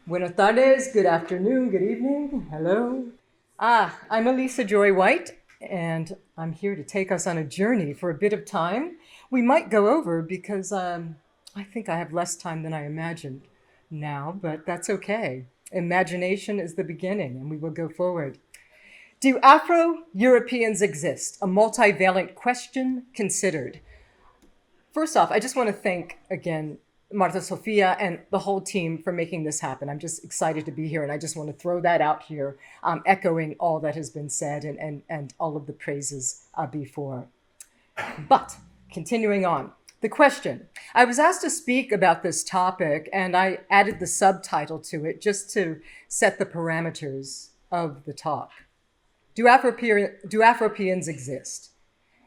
Buenas tardes, good afternoon, good evening, hello. I'm Elisa Joy White, and I'm here to take us on a journey for a bit of time. We might go over because I think I have less time than I imagined now, but that's okay. Imagination is the beginning, and we will go forward. Do Afro Europeans exist? A multivalent question considered. First off, I just want to thank again Marta Sofia and the whole team for making this happen. I'm just excited to be here, and I just want to throw that out here, echoing all that has been said and all of the praises before. But continuing on, the question. I was asked to speak about this topic, and I added the subtitle to it just to set the parameters of the talk. Do Afropeans exist?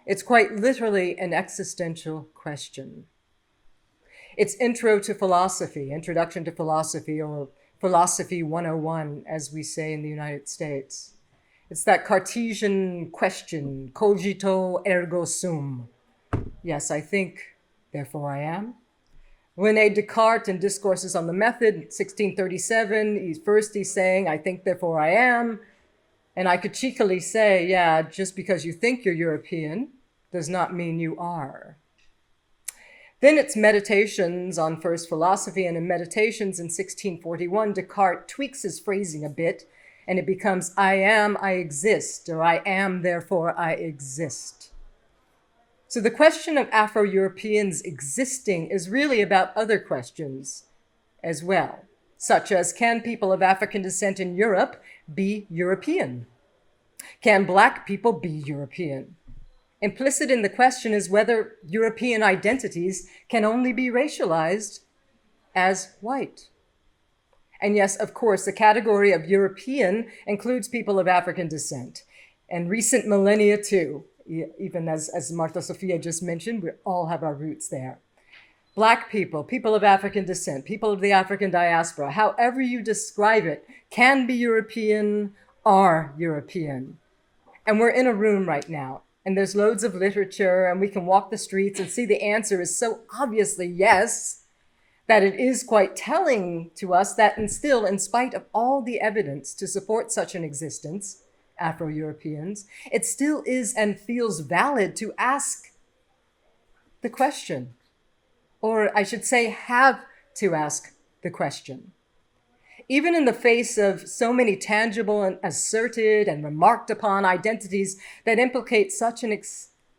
It's quite literally an existential question. It's Introduction to Philosophy, or Philosophy 101, as we say in the United States. It's that Cartesian question, cogito ergo sum. Yes, I think, therefore I am. Rene Descartes in Discourses on the Method, 1637, he's saying, I think, therefore I am. And I could cheekily say, yeah, just because you think you're European does not mean you are. Then it's Meditations on First Philosophy, and in Meditations in 1641, Descartes tweaks his phrasing a bit, and it becomes, I am, I exist, or I am, therefore I exist. So the question of Afro-Europeans existing is really about other questions as well, such as, can people of African descent in Europe be European? Can Black people be European? Implicit in the question is whether European identities can only be racialized as white. And yes, of course, the category of European includes people of African descent, and recent millennia too. Even as Marta Sofia just mentioned, we all have our roots there. Black people, people of African descent, people of the African diaspora, however you describe it, can be European, are European. And we're in a room right now, and there's loads of literature, and we can walk the streets and see the answer is so obviously yes, that it is quite telling to us that, and still, in spite of all the evidence to support such an existence, Afro-Europeans, it still is and feels valid to ask the question, or I should say have to ask the question. Even in the face of so many tangible and asserted and remarked upon identities that implicate such an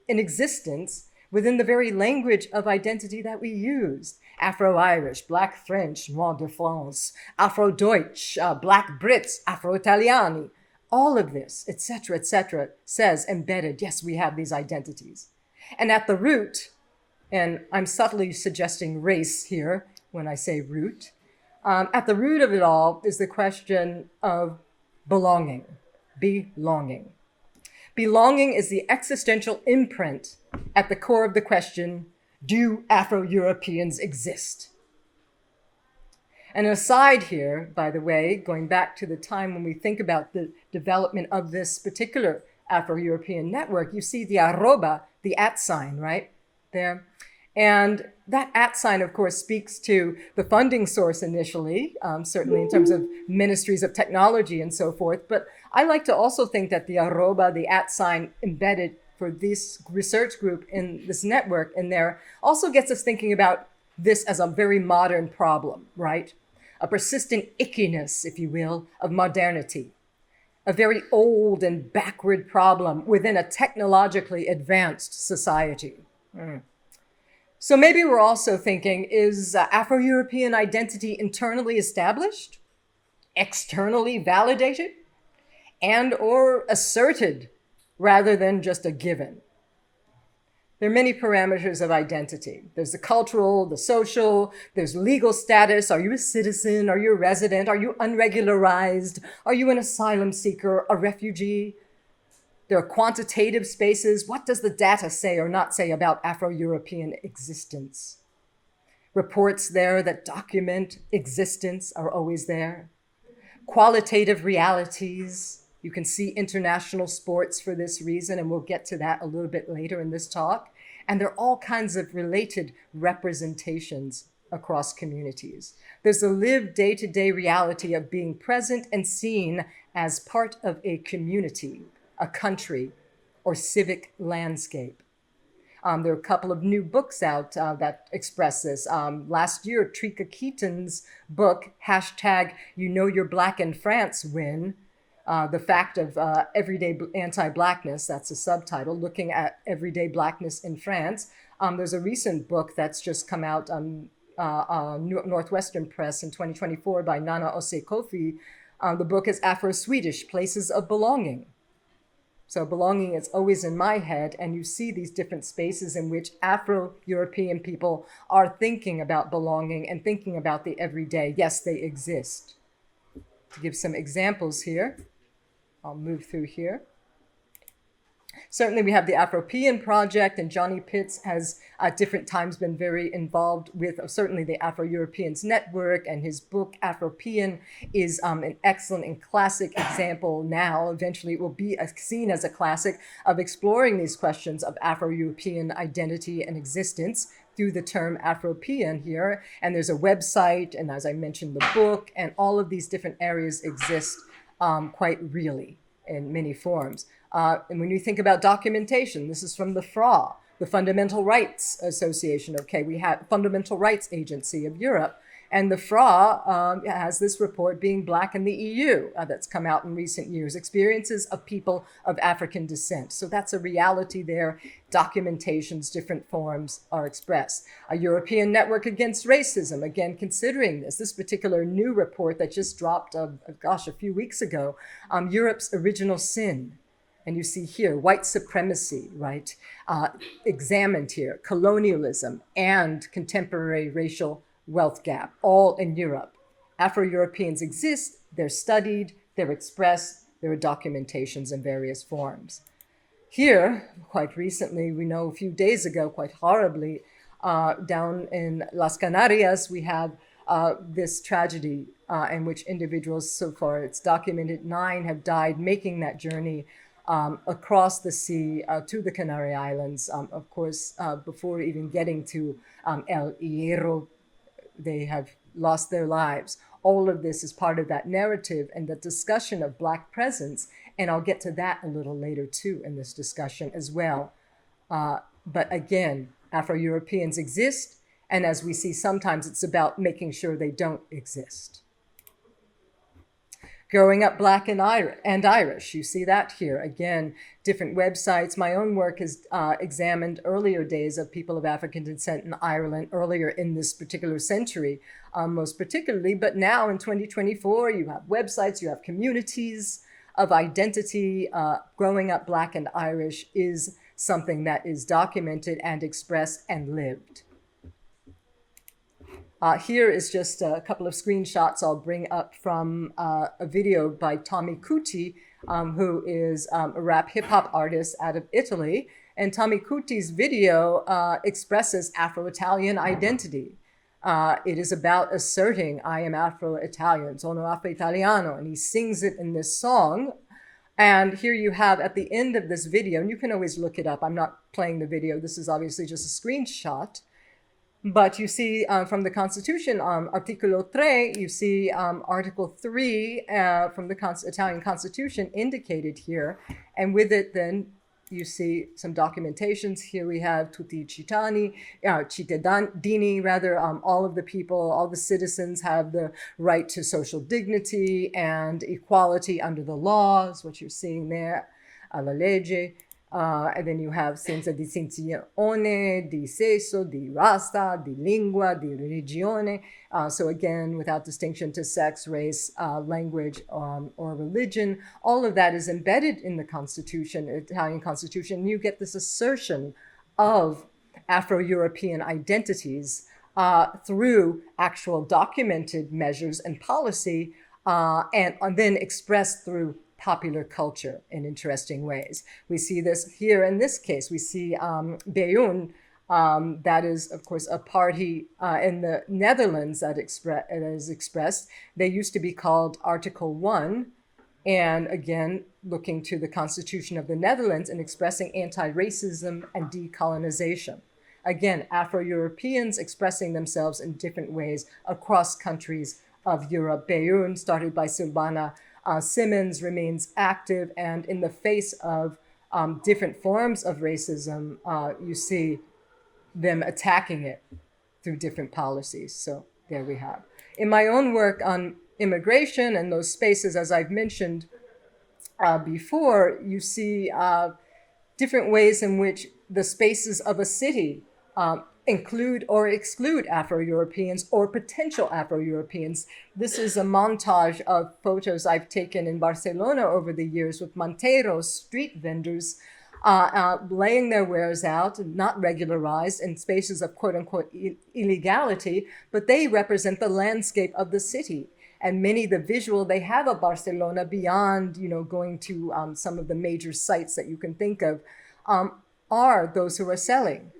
existence within the very language of identity that we use. Afro-Irish, Black French, Noir de France, Afro-Deutsch, Black Brits, Afro-Italiani, all of this, etc., says embedded, yes, we have these identities. And at the root, and I'm subtly suggesting race here when I say root, at the root of it all is the question of belonging. Belonging. Belonging is the existential imprint at the core of the question, do Afro-Europeans exist? An aside here, by the way, going back to the time when we think about the development of this particular Afro-European network, you see the arroba, the @ sign, right there. And that @ sign, of course, speaks to the funding source initially, certainly in terms of ministries of technology and so forth. But I like to also think that the arroba, the @ sign embedded for this research group in this network in there, also gets us thinking about this as a very modern problem, right? A persistent ickiness, if you will, of modernity. A very old and backward problem within a technologically advanced society. So maybe we're also thinking, is Afro-European identity internally established, externally validated, and or asserted rather than just a given? There are many parameters of identity. There's the cultural, the social, there's legal status. Are you a citizen? Are you a resident? Are you unregularized? Are you an asylum seeker, a refugee? There are quantitative spaces. What does the data say or not say about Afro-European existence? Reports there that document existence are always there. Qualitative realities. You can see international sports for this reason, and we'll get to that a little bit later in this talk. And there are all kinds of related representations across communities. There's a lived day-to-day reality of being present and seen as part of a community, a country, or civic landscape. There are a couple of new books out that express this. Last year, Trika Keaton's book, hashtag You Know You're Black in France Win, the fact of everyday anti-blackness, that's a subtitle, looking at everyday blackness in France. There's a recent book that's just come out on Northwestern Press in 2024 by Nana Ose Kofi. The book is Afro-Swedish, Places of Belonging. So belonging is always in my head, and you see these different spaces in which Afro-European people are thinking about belonging and thinking about the everyday. Yes, they exist. To give some examples here, I'll move through here. Certainly we have the Afropean project, and Johnny Pitts has at different times been very involved with certainly the Afro-Europeans Network, and his book Afropean is an excellent and classic example now. Eventually it will be seen as a classic of exploring these questions of Afro-European identity and existence through the term Afropean here. And there's a website, and as I mentioned, the book, and all of these different areas exist quite really in many forms. And when you think about documentation, this is from the FRA, the Fundamental Rights Association. Okay, we have Fundamental Rights Agency of Europe, and the FRA has this report, Being Black in the EU, that's come out in recent years, experiences of people of African descent. So that's a reality there. Documentations, different forms are expressed. A European Network Against Racism, again, considering this particular new report that just dropped, a few weeks ago, Europe's Original Sin. And you see here, white supremacy, right? Examined here, colonialism and contemporary racial wealth gap, all in Europe. Afro-Europeans exist, they're studied, they're expressed, there are documentations in various forms. Here, quite recently, we know a few days ago, quite horribly, down in Las Canarias, we have this tragedy in which individuals, so far it's documented, 9 have died making that journey across the sea to the Canary Islands. Of course, before even getting to El Hierro, they have lost their lives. All of this is part of that narrative and the discussion of Black presence, and I'll get to that a little later too in this discussion as well. But again, Afro-Europeans exist, and as we see, sometimes it's about making sure they don't exist. Growing up Black and Irish, you see that here. Again, different websites. My own work has examined earlier days of people of African descent in Ireland, earlier in this particular century, most particularly. But now in 2024, you have websites, you have communities of identity. Growing up Black and Irish is something that is documented and expressed and lived. Here is just a couple of screenshots I'll bring up from a video by Tommy Kuti, who is a rap hip-hop artist out of Italy. And Tommy Cuti's video expresses Afro-Italian identity. It is about asserting, I am Afro-Italian, sono Afro-Italiano, and he sings it in this song. And here you have at the end of this video, and you can always look it up, I'm not playing the video, this is obviously just a screenshot. But you see from the Constitution, Articolo 3, you see Article 3 from the Italian Constitution indicated here. And with it, then, you see some documentations. Here we have tutti cittadini, all of the people, all the citizens have the right to social dignity and equality under the law, is what you're seeing there, alla legge. And then you have senza distinzione di sesso, di razza, di lingua, di religione. So again, without distinction to sex, race, language, or religion. All of that is embedded in the Constitution, Italian Constitution. You get this assertion of Afro-European identities through actual documented measures and policy, and then expressed through popular culture in interesting ways. We see this here in this case. We see Beyoun, that is, of course, a party in the Netherlands that is expressed. They used to be called Article 1, and again, looking to the Constitution of the Netherlands and expressing anti-racism and decolonization. Again, Afro-Europeans expressing themselves in different ways across countries of Europe. Beyoun, started by Silvana Simmons, remains active, and in the face of different forms of racism, you see them attacking it through different policies. So there we have. In my own work on immigration and those spaces, as I've mentioned before, you see different ways in which the spaces of a city include or exclude Afro-Europeans or potential Afro-Europeans. This is a montage of photos I've taken in Barcelona over the years with manteros, street vendors, laying their wares out, not regularized in spaces of quote unquote illegality, but they represent the landscape of the city. And many, the visual they have of Barcelona beyond, going to some of the major sites that you can think of, are those who are selling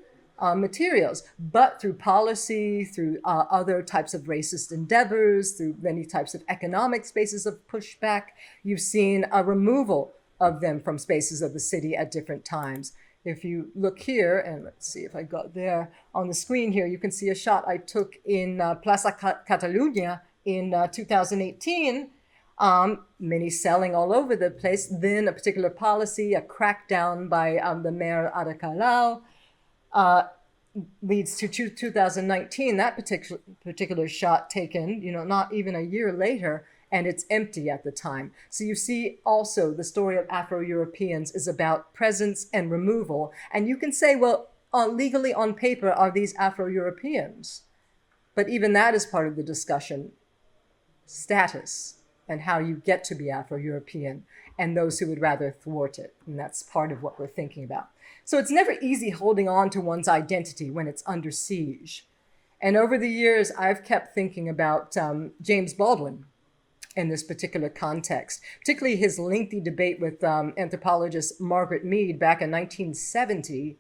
materials, but through policy, through other types of racist endeavors, through many types of economic spaces of pushback, you've seen a removal of them from spaces of the city at different times. If you look here, and let's see if I got there on the screen here, you can see a shot I took in Plaza Catalunya in 2018, many selling all over the place. Then a particular policy, a crackdown by the Mayor Ada Colau, leads to 2019, that particular shot taken, not even a year later, and it's empty at the time. So you see also the story of Afro-Europeans is about presence and removal. And you can say, well, legally on paper, are these Afro-Europeans? But even that is part of the discussion. Status and how you get to be Afro-European and those who would rather thwart it. And that's part of what we're thinking about. So it's never easy holding on to one's identity when it's under siege. And over the years, I've kept thinking about James Baldwin in this particular context, particularly his lengthy debate with anthropologist Margaret Mead back in 1970.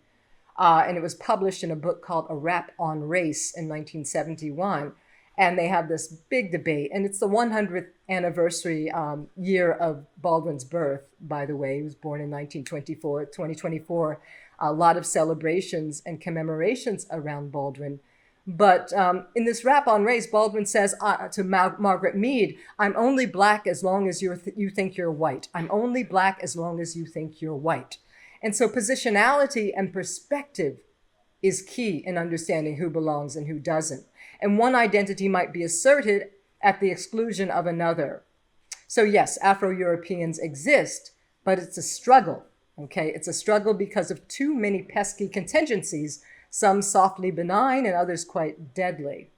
And it was published in a book called A Rap on Race in 1971. And they have this big debate. And it's the 100th anniversary year of Baldwin's birth, by the way. He was born in 1924, 2024. A lot of celebrations and commemorations around Baldwin. But in this rap on race, Baldwin says to Margaret Mead, I'm only black as long as you think you're white. I'm only black as long as you think you're white. And so positionality and perspective is key in understanding who belongs and who doesn't. And one identity might be asserted at the exclusion of another. So yes, Afro-Europeans exist, but it's a struggle, okay? It's a struggle because of too many pesky contingencies, some softly benign and others quite deadly.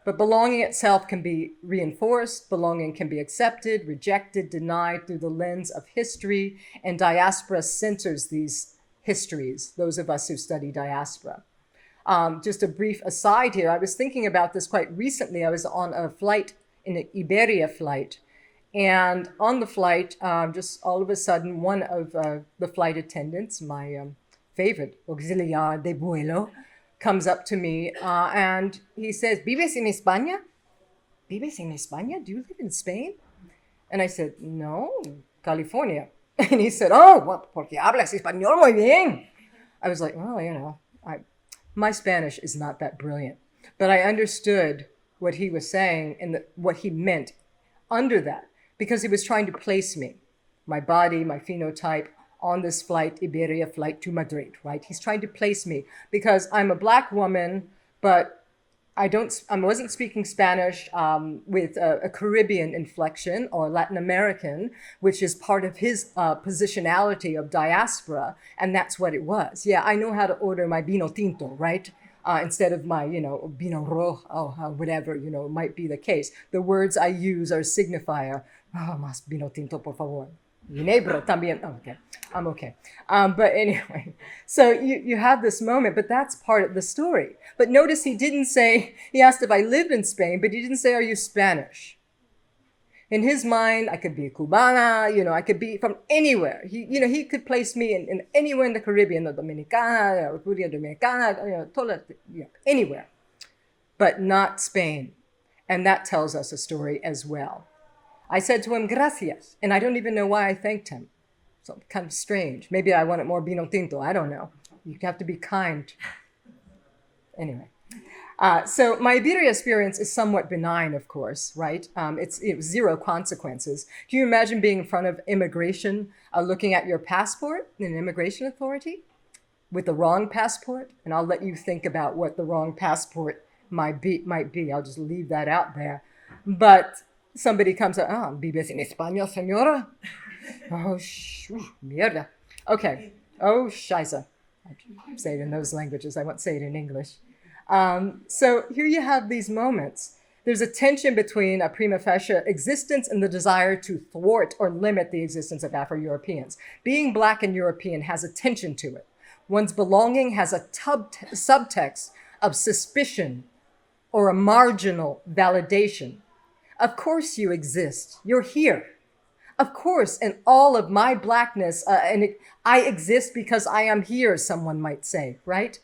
But belonging itself can be reinforced, belonging can be accepted, rejected, denied through the lens of history, and diaspora censors these histories, those of us who study diaspora. Just a brief aside here, I was thinking about this quite recently. I was on a flight, in an Iberia flight, and on the flight, just all of a sudden, one of the flight attendants, my favorite auxiliar de vuelo, comes up to me and he says, ¿Vives en España? ¿Vives en España? Do you live in Spain? And I said, no, California. And he said, oh, well, porque hablas español muy bien. I was like, well, my Spanish is not that brilliant. But I understood what he was saying and what he meant under that, because he was trying to place me, my body, my phenotype, on this flight, Iberia flight to Madrid, right? He's trying to place me because I'm a Black woman, but I wasn't speaking Spanish with a Caribbean inflection or Latin American, which is part of his positionality of diaspora, and that's what it was. Yeah, I know how to order my vino tinto, right? Instead of my, vino rojo, whatever, might be the case. The words I use are signifier. Oh, más vino tinto, por favor. Ginebra también. Oh, okay, I'm okay. But anyway, so you have this moment, but that's part of the story. But notice he didn't say, he asked if I lived in Spain, but he didn't say, are you Spanish? In his mind, I could be a Cubana, I could be from anywhere. He could place me in anywhere in the Caribbean, the Dominicana, República Dominicana, anywhere, but not Spain. And that tells us a story as well. I said to him, gracias, and I don't even know why I thanked him. So kind of strange. Maybe I wanted more vino tinto, I don't know. You have to be kind. Anyway. So my Iberia experience is somewhat benign, of course, right? It was zero consequences. Can you imagine being in front of immigration, looking at your passport in an immigration authority with the wrong passport? And I'll let you think about what the wrong passport might be. I'll just leave that out there. But somebody comes up, ¿vives en España, señora? Oh, mierda. Okay. Oh, scheiße. I say it in those languages. I won't say it in English. So here you have these moments. There's a tension between a prima facie existence and the desire to thwart or limit the existence of Afro-Europeans. Being Black and European has a tension to it. One's belonging has a subtext of suspicion or a marginal validation. Of course you exist. You're here. Of course, in all of my Blackness, I exist because I am here, someone might say, right?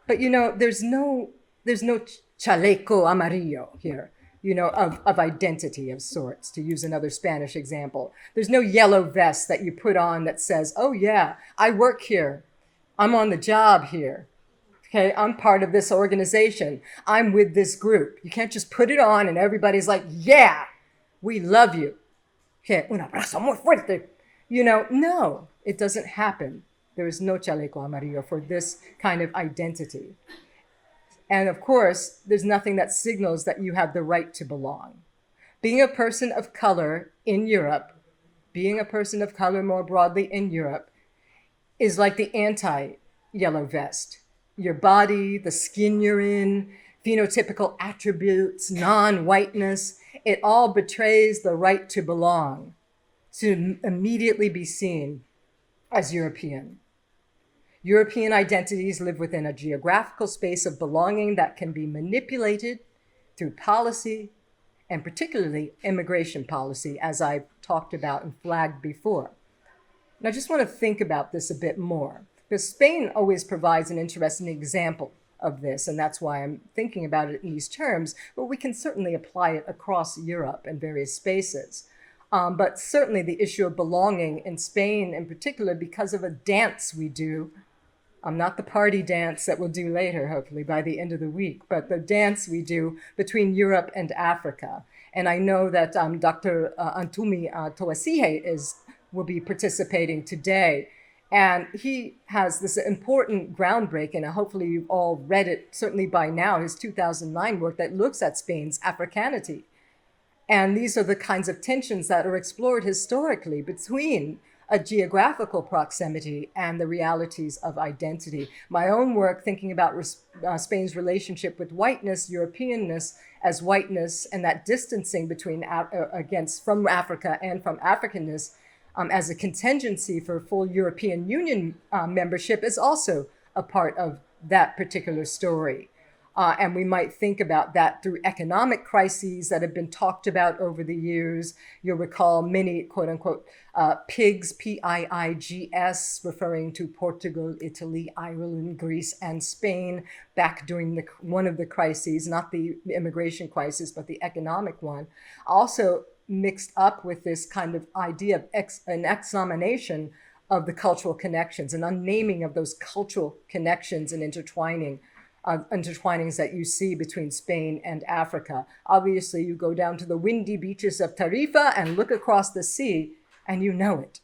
But, there's no chaleco amarillo here, of identity of sorts, to use another Spanish example. There's no yellow vest that you put on that says, oh yeah, I work here. I'm on the job here. Okay, I'm part of this organization. I'm with this group. You can't just put it on and everybody's like, yeah, we love you. Okay, un abrazo muy fuerte. No, it doesn't happen. There is no chaleco amarillo for this kind of identity. And of course, there's nothing that signals that you have the right to belong. Being a person of color in Europe, being a person of color more broadly in Europe, is like the anti-yellow vest. Your body, the skin you're in, phenotypical attributes, non-whiteness, it all betrays the right to belong, to immediately be seen as European. European identities live within a geographical space of belonging that can be manipulated through policy, and particularly immigration policy, as I've talked about and flagged before. And I just want to think about this a bit more, because Spain always provides an interesting example of this, and that's why I'm thinking about it in these terms, but we can certainly apply it across Europe in various spaces. But certainly the issue of belonging in Spain in particular, because of a dance we do, not the party dance that we'll do later, hopefully by the end of the week, but the dance we do between Europe and Africa. And I know that Dr. Antumi Toasihe will be participating today. And he has this important groundbreaking, and hopefully you've all read it, certainly by now, his 2009 work that looks at Spain's Africanity. And these are the kinds of tensions that are explored historically between a geographical proximity and the realities of identity. My own work thinking about Spain's relationship with whiteness, Europeanness as whiteness, and that distancing between from Africa and from Africanness as a contingency for full European Union membership is also a part of that particular story. And we might think about that through economic crises that have been talked about over the years. You'll recall many, quote unquote, PIGS, P-I-I-G-S, referring to Portugal, Italy, Ireland, Greece, and Spain back during one of the crises, not the immigration crisis, but the economic one. Also mixed up with this kind of idea of an examination of the cultural connections, an unnaming of those cultural connections and intertwinings that you see between Spain and Africa. Obviously, you go down to the windy beaches of Tarifa and look across the sea, and you know it.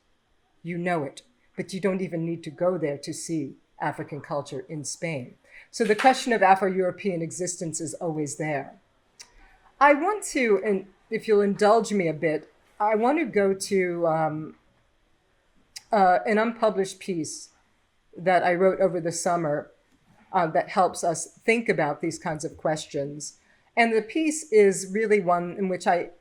You know it. But you don't even need to go there to see African culture in Spain. So the question of Afro-European existence is always there. I want to, and if you'll indulge me a bit, I want to go to an unpublished piece that I wrote over the summer that helps us think about these kinds of questions. And the piece is really one in which I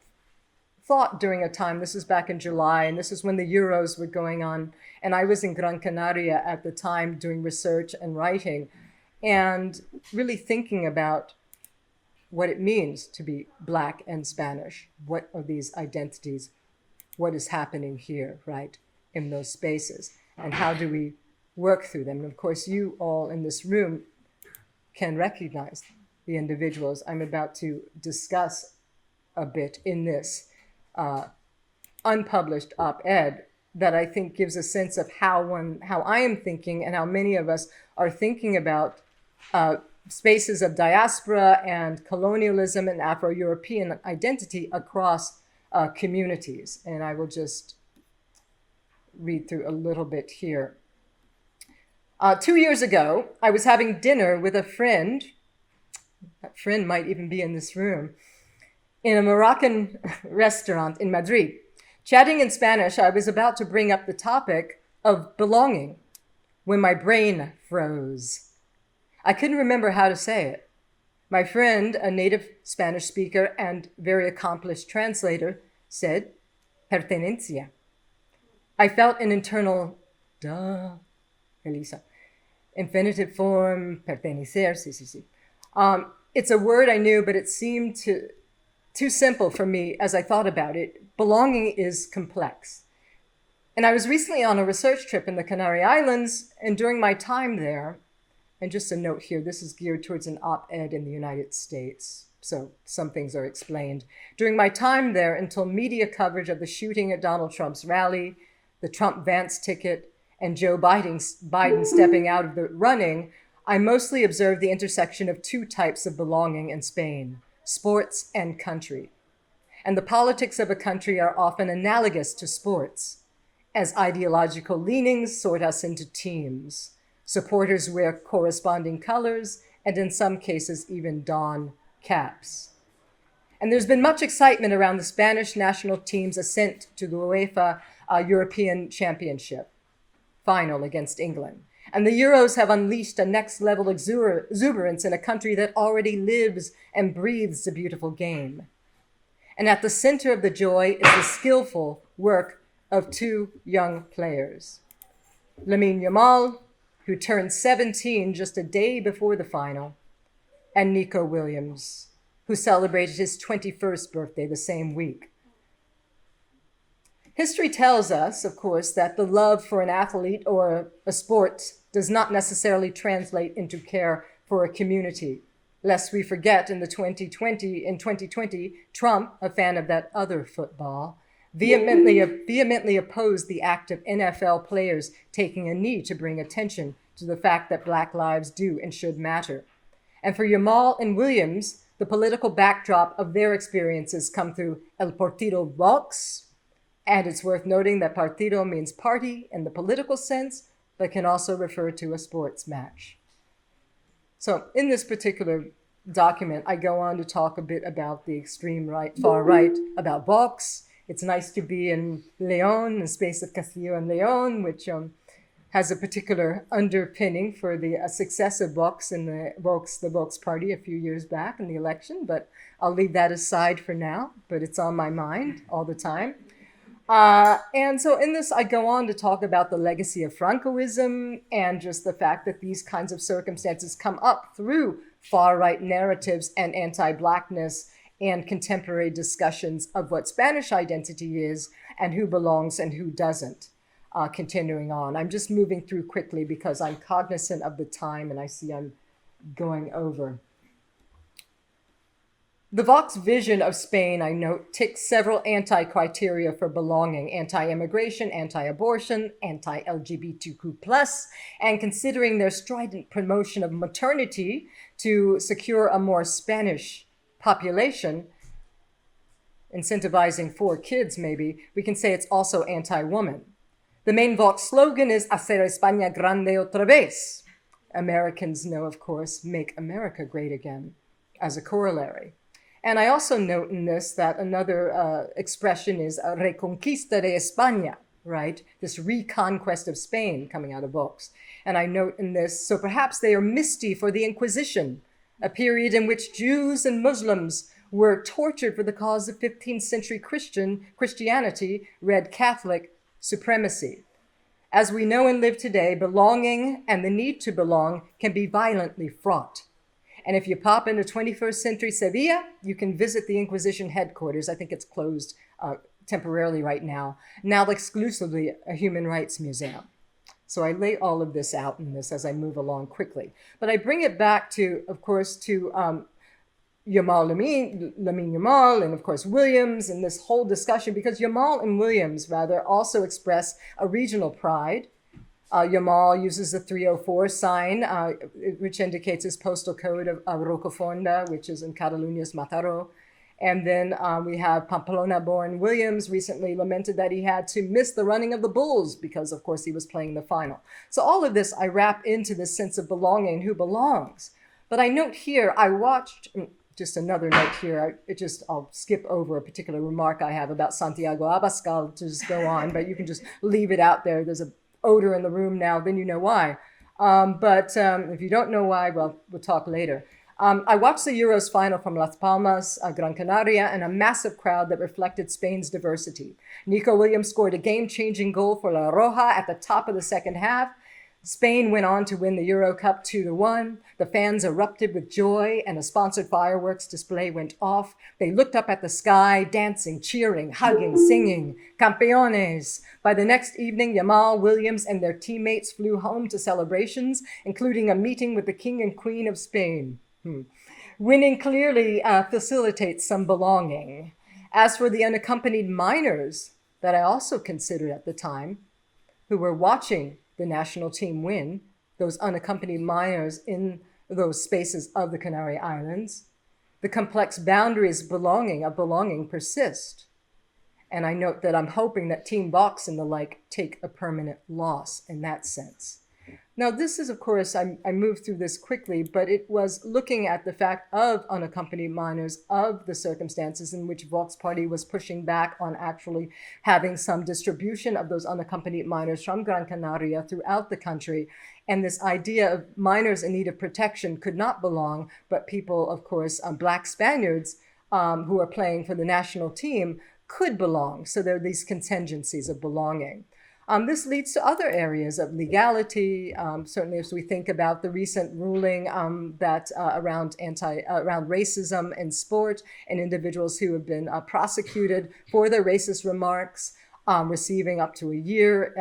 thought during a time, this was back in July, and this is when the Euros were going on, and I was in Gran Canaria at the time doing research and writing, and really thinking about what it means to be Black and Spanish. What are these identities? What is happening here, right, in those spaces? And how do we work through them? And of course, you all in this room can recognize the individuals I'm about to discuss a bit in this unpublished op-ed that I think gives a sense of how I am thinking and how many of us are thinking about spaces of diaspora and colonialism and Afro-European identity across communities. And I will just read through a little bit here. 2 years ago, I was having dinner with a friend. That friend might even be in this room, in a Moroccan restaurant in Madrid. Chatting in Spanish, I was about to bring up the topic of belonging when my brain froze. I couldn't remember how to say it. My friend, a native Spanish speaker and very accomplished translator, said, pertenencia. I felt an internal, duh, Elisa. Infinitive form, pertenecer, sí. It's a word I knew, but it seemed too simple for me as I thought about it. Belonging is complex. And I was recently on a research trip in the Canary Islands, and during my time there, and just a note here, this is geared towards an op-ed in the United States, so some things are explained. During my time there, until media coverage of the shooting at Donald Trump's rally, the Trump-Vance ticket, and Joe Biden stepping out of the running, I mostly observed the intersection of two types of belonging in Spain, sports and country. And the politics of a country are often analogous to sports, as ideological leanings sort us into teams. Supporters wear corresponding colors, and in some cases even don caps. And there's been much excitement around the Spanish national team's ascent to the UEFA European Championship final against England. And the Euros have unleashed a next-level exuberance in a country that already lives and breathes a beautiful game. And at the center of the joy is the skillful work of two young players. Lamine Yamal, who turned 17 just a day before the final, and Nico Williams, who celebrated his 21st birthday the same week. History tells us, of course, that the love for an athlete or a sport does not necessarily translate into care for a community. Lest we forget, in 2020, Trump, a fan of that other football, vehemently opposed the act of NFL players taking a knee to bring attention to the fact that Black lives do and should matter. And for Yamal and Williams, the political backdrop of their experiences come through El Partido Vox. And it's worth noting that partido means party in the political sense, but can also refer to a sports match. So in this particular document, I go on to talk a bit about the extreme right, far right, about Vox. It's nice to be in León, the space of Castillo and León, which has a particular underpinning for the success of Vox in the Vox party a few years back in the election, but I'll leave that aside for now, but it's on my mind all the time. And so in this, I go on to talk about the legacy of Francoism and just the fact that these kinds of circumstances come up through far-right narratives and anti-Blackness and contemporary discussions of what Spanish identity is and who belongs and who doesn't. Continuing on. I'm just moving through quickly because I'm cognizant of the time and I see I'm going over. The Vox vision of Spain, I note, ticks several anti-criteria for belonging: anti-immigration, anti-abortion, anti-LGBTQ+, and considering their strident promotion of maternity to secure a more Spanish population, incentivizing 4 kids maybe, we can say it's also anti-woman. The main Vox slogan is Hacer España grande otra vez. Americans know, of course, make America great again, as a corollary. And I also note in this that another expression is Reconquista de España, right? This reconquest of Spain coming out of Vox. And I note in this, so perhaps they are misty for the Inquisition, a period in which Jews and Muslims were tortured for the cause of 15th century Christianity, read Catholic supremacy. As we know and live today, belonging and the need to belong can be violently fraught. And if you pop into 21st century Sevilla, you can visit the Inquisition headquarters. I think it's closed temporarily right now exclusively a human rights museum. So I lay all of this out in this as I move along quickly. But I bring it back to, of course, to Lamine Yamal, and of course Williams, and this whole discussion, because Yamal and Williams rather also express a regional pride. Yamal uses the 304 sign, which indicates his postal code of Rocafonda, which is in Catalonia's Mataró. And then we have Pamplona-born Williams recently lamented that he had to miss the running of the bulls because, of course, he was playing the final. So all of this I wrap into this sense of belonging, who belongs. But I note here, I watched, just another note here, I'll skip over a particular remark I have about Santiago Abascal to just go on, but you can just leave it out there. There's a odor in the room now, then you know why. But if you don't know why, well, we'll talk later. I watched the Euros final from Las Palmas, Gran Canaria, and a massive crowd that reflected Spain's diversity. Nico Williams scored a game-changing goal for La Roja at the top of the second half. Spain went on to win the Euro Cup 2-1. The fans erupted with joy, and a sponsored fireworks display went off. They looked up at the sky, dancing, cheering, hugging, singing, Campeones. By the next evening, Yamal, Williams, and their teammates flew home to celebrations, including a meeting with the King and Queen of Spain. Winning clearly facilitates some belonging. As for the unaccompanied minors that I also considered at the time, who were watching the national team win, those unaccompanied minors in those spaces of the Canary Islands, the complex boundaries of belonging persist. And I note that I'm hoping that Team Vox and the like take a permanent loss in that sense. Now, this is, of course, I moved through this quickly, but it was looking at the fact of unaccompanied minors, of the circumstances in which Vox Party was pushing back on actually having some distribution of those unaccompanied minors from Gran Canaria throughout the country. And this idea of minors in need of protection could not belong, but people, of course, Black Spaniards who are playing for the national team could belong. So there are these contingencies of belonging. This leads to other areas of legality, certainly as we think about the recent ruling that around racism in sport, and individuals who have been prosecuted for their racist remarks, receiving up to a year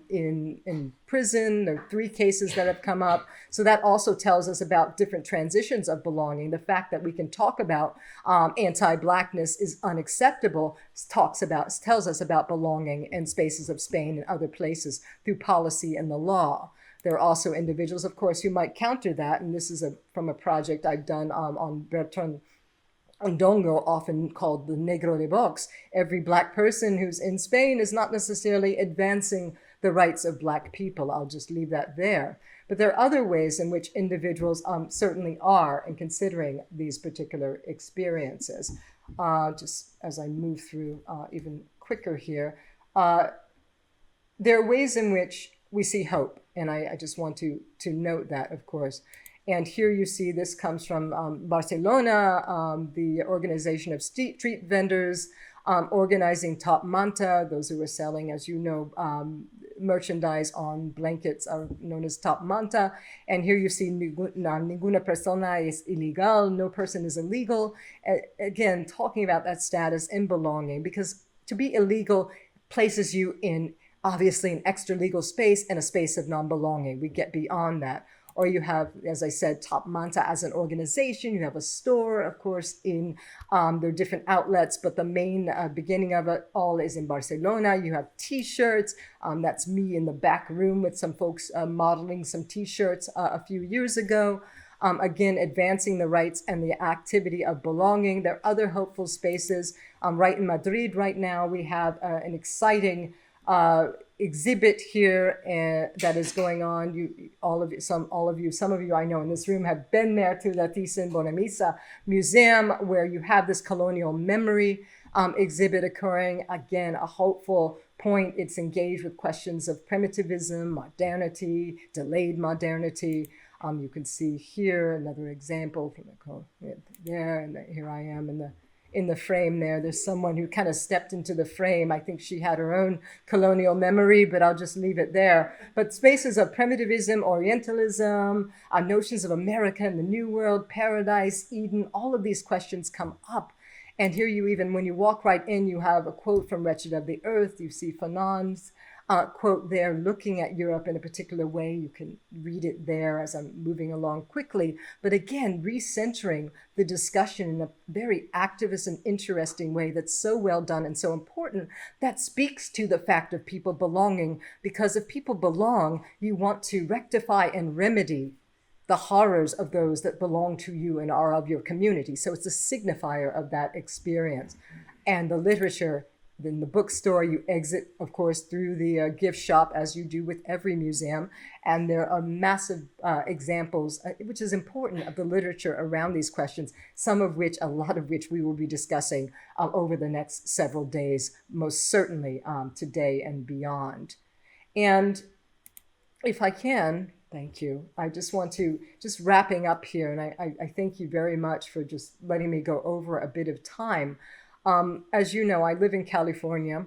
in prison. There are 3 cases that have come up. So that also tells us about different transitions of belonging. The fact that we can talk about anti-Blackness is unacceptable tells us about belonging in spaces of Spain and other places through policy and the law. There are also individuals, of course, who might counter that. And this is from a project I've done on Bertrand Ndongo, often called the Negro de Vox. Every Black person who's in Spain is not necessarily advancing the rights of Black people. I'll just leave that there. But there are other ways in which individuals certainly are in considering these particular experiences. Just as I move through even quicker here, there are ways in which we see hope. And I just want to note that, of course. And here you see this comes from Barcelona, the organization of street vendors organizing Top Manta. Those who are selling, as you know, merchandise on blankets are known as Top Manta. And here you see ninguna persona es ilegal, no person is illegal. Again, talking about that status and belonging, because to be illegal places you in, obviously, an extra legal space and a space of non-belonging. We get beyond that. Or you have, as I said, Top Manta as an organization. You have a store, of course, in there are different outlets, but the main beginning of it all is in Barcelona. You have T-shirts. That's me in the back room with some folks modeling some T-shirts a few years ago. Again, advancing the rights and the activity of belonging. There are other hopeful spaces. Right in Madrid right now, we have an exciting exhibit here that is going on. Some of you I know in this room have been there to the Thyssen-Bornemisza Museum, where you have this colonial memory exhibit occurring. Again, a hopeful point. It's engaged with questions of primitivism, modernity, delayed modernity. You can see here another example from there, and here I am in the frame there. There's someone who kind of stepped into the frame. I think she had her own colonial memory, but I'll just leave it there. But spaces of primitivism, Orientalism, notions of America and the New World, paradise, Eden, all of these questions come up. And here when you walk right in, you have a quote from Wretched of the Earth. You see Fanon's quote there, looking at Europe in a particular way. You can read it there as I'm moving along quickly. But again, recentering the discussion in a very activist and interesting way that's so well done and so important, that speaks to the fact of people belonging, because if people belong, you want to rectify and remedy the horrors of those that belong to you and are of your community. So it's a signifier of that experience. And the literature, in the bookstore, you exit, of course, through the gift shop, as you do with every museum. And there are massive examples, which is important, of the literature around these questions, a lot of which we will be discussing over the next several days, most certainly today and beyond. And if I can, thank you. I just want to, just wrapping up here, and I thank you very much for just letting me go over a bit of time. As you know, I live in California.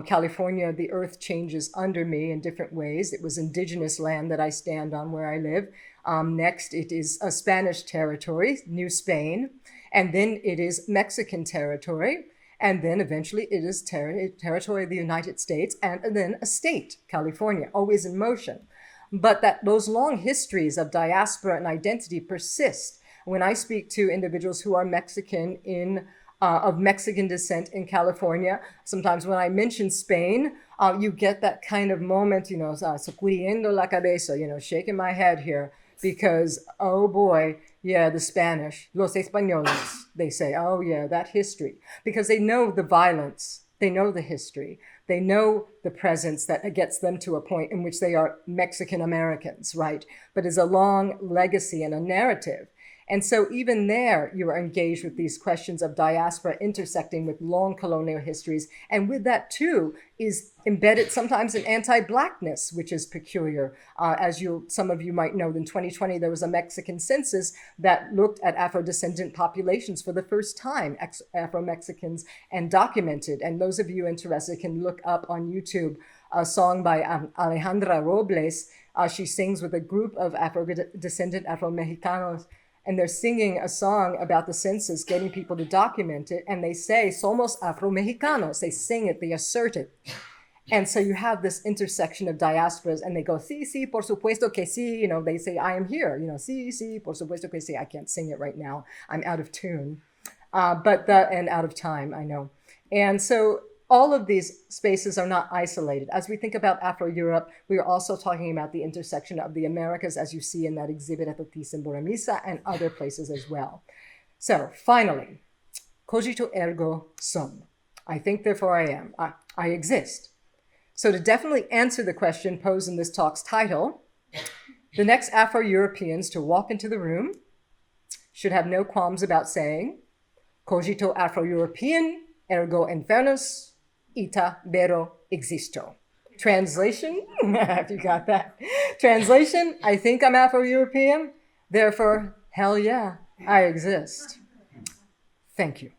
California, the earth changes under me in different ways. It was indigenous land that I stand on where I live. Next, it is a Spanish territory, New Spain. And then it is Mexican territory. And then eventually it is territory of the United States, and then a state, California, always in motion. But those long histories of diaspora and identity persist. When I speak to individuals who are Mexican of Mexican descent in California, sometimes when I mention Spain, you get that kind of moment, sacudiendo la cabeza, shaking my head here, because, oh boy, yeah, the Spanish, los españoles, they say, oh yeah, that history. Because they know the violence, they know the history, they know the presence that gets them to a point in which they are Mexican Americans, right? But it's a long legacy and a narrative. And so even there, you are engaged with these questions of diaspora intersecting with long colonial histories. And with that, too, is embedded sometimes in anti-Blackness, which is peculiar. As some of you might know, in 2020, there was a Mexican census that looked at Afro-descendant populations for the first time, Afro-Mexicans, and documented. And those of you interested can look up on YouTube a song by Alejandra Robles. She sings with a group of Afro-descendant Afro-Mexicanos, and they're singing a song about the census, getting people to document it. And they say, somos Afro-Mexicanos. They sing it, they assert it. And so you have this intersection of diasporas, and they go, sí, por supuesto que sí. They say, I am here. Sí, por supuesto que sí. I can't sing it right now. I'm out of tune. And out of time, I know. And so all of these spaces are not isolated. As we think about Afro-Europe, we are also talking about the intersection of the Americas, as you see in that exhibit at the Thyssen-Bornemisza and other places as well. So finally, cogito ergo sum. I think, therefore I am. I exist. So to definitely answer the question posed in this talk's title, the next Afro-Europeans to walk into the room should have no qualms about saying, cogito Afro-European, ergo infernus, ita vero existo. Translation, if you got that. Translation, I think I'm Afro-European, therefore, hell yeah, I exist. Thank you.